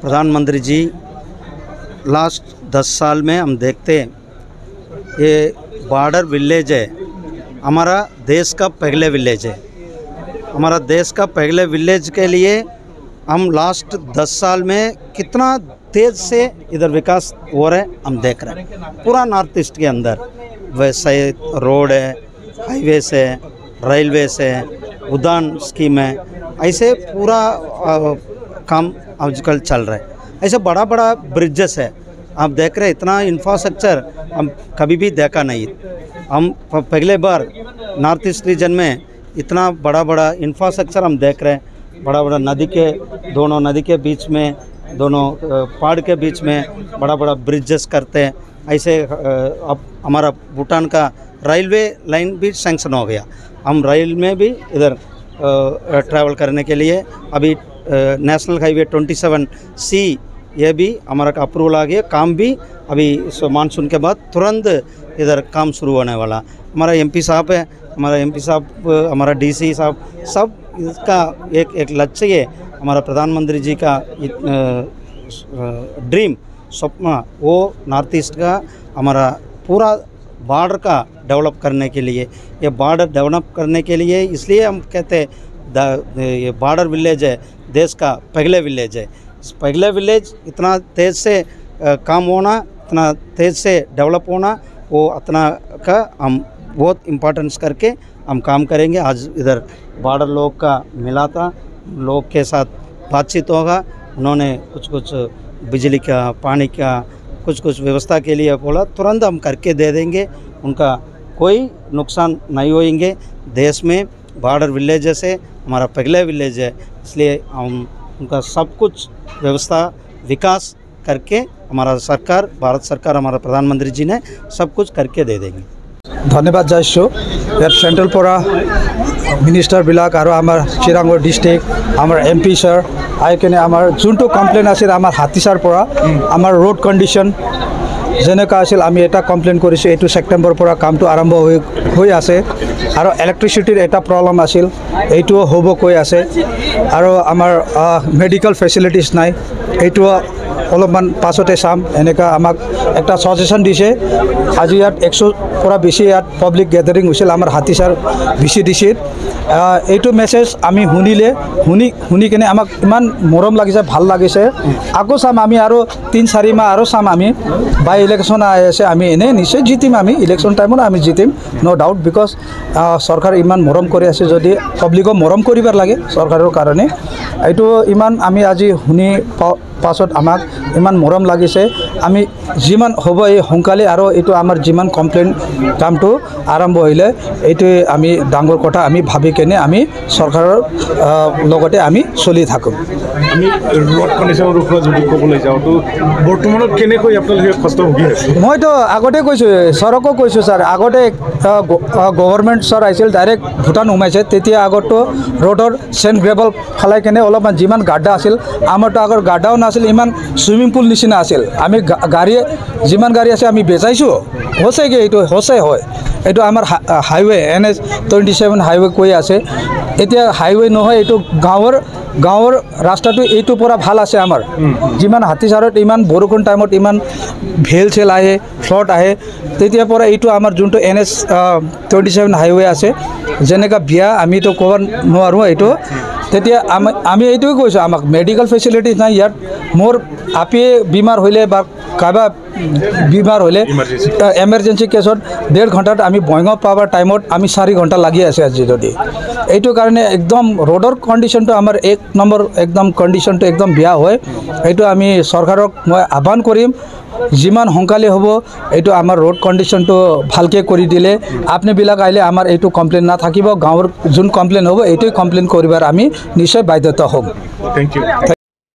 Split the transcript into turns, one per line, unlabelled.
प्रधानमंत्री जी लास्ट 10 साल में हम देखते हैं ये बॉर्डर विलेज है, हमारा देश का पहले विलेज है। हमारा देश का पहले विलेज के लिए हम लास्ट 10 साल में कितना तेज़ से इधर विकास हो रहा है हम देख रहे हैं। पूरा नॉर्थ ईस्ट के अंदर वैसे रोड है, हाईवेज है, रेलवेज है, उड़ान स्कीम है, ऐसे पूरा काम आजकल चल रहा है। ऐसे बड़ा बड़ा ब्रिजेस है, आप देख रहे हैं। इतना इंफ्रास्ट्रक्चर हम कभी भी देखा नहीं। हम पहले बार नॉर्थ ईस्ट रीजन में इतना बड़ा बड़ा इंफ्रास्ट्रक्चर हम देख रहे हैं। बड़ा बड़ा नदी के दोनों नदी के बीच में, दोनों पहाड़ के बीच में बड़ा बड़ा ब्रिजेस करते हैं। ऐसे अब हमारा भूटान का रेलवे लाइन भी सैंक्शन हो गया। हम रेल में भी इधर ट्रैवल करने के लिए अभी नेशनल हाईवे 27C ये भी हमारा अप्रूवल आ गया। काम भी अभी मानसून के बाद तुरंत इधर काम शुरू होने वाला। हमारा MP साहब है, हमारा MP साहब, हमारा DC साहब, सब इसका एक लक्ष्य है। हमारा प्रधानमंत्री जी का ड्रीम सपना वो नॉर्थ ईस्ट का हमारा पूरा बॉर्डर का डेवलप करने के लिए, ये बॉर्डर डेवलप करने के लिए इसलिए हम कहते हैं ये बॉर्डर विलेज है, देश का पहले विलेज है। इस पहले विलेज इतना तेज़ से काम होना, इतना तेज़ से डेवलप होना, वो इतना का हम बहुत इम्पोर्टेंस करके हम काम करेंगे। आज इधर बॉर्डर लोग का मिला था, लोग के साथ बातचीत होगा। उन्होंने कुछ बिजली का, पानी का कुछ व्यवस्था के लिए बोला, तुरंत हम करके दे देंगे। उनका कोई नुकसान नहीं होएंगे। देश में बॉर्डर विलेज से हमारा पहले विलेज है, इसलिए हम उनका सब कुछ व्यवस्था विकास करके हमारा सरकार, भारत सरकार, हमारा प्रधानमंत्री जी ने सब कुछ करके दे देंगे।
धन्यवाद जाइছোঁ। ইয়াত চেণ্ট্ৰেল পৰা মিনিষ্টাৰবিলাক আৰু আমাৰ চিৰাংগড় ডিষ্ট্ৰিক্ট, আমাৰ MP ছাৰ আহি কিনে আমাৰ যোনটো কমপ্লেইন আছিল আমাৰ হাতীচাৰ পৰা, আমাৰ ৰোড কণ্ডিশ্যন যেনেকুৱা আছিল আমি এটা কমপ্লেইন কৰিছোঁ। এইটো ছেপ্টেম্বৰৰ পৰা কামটো আৰম্ভ হৈ আছে। আৰু ইলেক্ট্ৰিচিটিৰ এটা প্ৰব্লেম আছিল, এইটোও হ'ব কৈ আছে। আৰু আমাৰ মেডিকেল ফেচিলিটিছ নাই, এইটোও অলপমান পাছতে চাম। এনেকুৱা আমাক একটা সাজেশন দিছে। আজি ইয়াত 100 পৰা বেছি ইয়াত পাব্লিক গেদাৰিং হৈছিল আমাৰ হাতীচাৰ VCDCত। এইটো মেছেজ আমি শুনি কিনে আমাক ইমান মৰম লাগিছে, ভাল লাগিছে। আকৌ চাম আমি আৰু 3-4 মাহ আৰু চাম আমি। বাই ইলেকশ্যন আহি আছে, আমি এনেই নিশ্চয় জিতিম। আমি ইলেকশ্যন টাইমত আমি জিতিম, ন' ডাউট। বিকজ চৰকাৰ ইমান মৰম কৰি আছে, যদি পাব্লিকক মৰম কৰিব লাগে চৰকাৰৰ কাৰণে। এইটো ইমান আমি আজি শুনি পাছত আমাক ইমান মৰম লাগিছে। আমি যিমান হ'ব এই সোনকালে আৰু এইটো আমাৰ যিমান কমপ্লেইন কামটো আৰম্ভ হ'লে এইটোৱে আমি ডাঙৰ কথা আমি ভাবি কেনে আমি চৰকাৰৰ লগতে আমি চলি থাকোঁ।
আমি ৰোড কণ্ডিশ্যনৰ ওপৰত যদি ক'বলৈ যাওঁ তো বৰ্তমানত কেনেকৈ আপোনালোকে কষ্ট ভুগি আছে?
মইতো আগতে কৈছোঁ, ছাৰকো কৈছোঁ, ছাৰ আগতে গভৰ্ণমেণ্ট ছাৰ আহিছিল, ডাইৰেক্ট ভূটান সোমাইছে। তেতিয়া আগতো ৰোডৰ চেণ্ট গ্ৰেভেল ফেলাই কেনে অলপমান যিমান গাড্ডা আছিল, আমাৰতো আগৰ গাড্ডাও নাছিল, ইমান চুইমিং পুল নিচিনা আছিল। আমি গাড়ীয়ে যিমান গাড়ী আছে আমি বেচাইছোঁ। সঁচাকৈ এইটো সঁচাই হয়। এইটো আমাৰ হাইৱে NH 27 হাইৱে কৈ আছে। এতিয়া হাইৱে নহয়, এইটো গাঁৱৰ ৰাস্তাটো এইটোৰ পৰা ভাল আছে আমাৰ। যিমান হাতীচাৰত ইমান বৰষুণ টাইমত ইমান ভেল চেল আহে, ফ্লড আহে, তেতিয়াৰ পৰা এইটো আমাৰ যোনটো NH 27 হাইৱে আছে, যেনেকুৱা বিয়া আমিতো ক'ব নোৱাৰোঁ এইটো। তেতিয়া আমি এইটোৱে কৈছোঁ, আমাক মেডিকেল ফেচিলিটিজ নাই ইয়াত। মোৰ আপিয়ে বেমাৰ হ'লে বা কাৰোবাৰ বেমাৰ হ'লে এমাৰ্জেঞ্চি কেছত 1.5 ঘণ্টাত আমি বঙাইগাঁও পাবৰ টাইমত আমি 4 ঘণ্টা লাগি আছে আজি। যদি এইটো কাৰণে একদম ৰোডৰ কণ্ডিশ্যনটো আমাৰ 1 নম্বৰ একদম কণ্ডিশ্যনটো একদম বেয়া হয়। এইটো আমি চৰকাৰক মই আহ্বান কৰিম, যিমান সোনকালে হ'ব এইটো আমাৰ ৰোড কণ্ডিশ্যনটো ভালকৈ কৰি দিলে আপুনিবিলাক আহিলে আমাৰ এইটো কমপ্লেইন নাথাকিব। গাঁৱৰ যোন কমপ্লেইন হ'ব এইটোৱে কমপ্লেইন কৰিবৰ আমি নিশ্চয় বাধ্যতা হ'ম।
Thank U.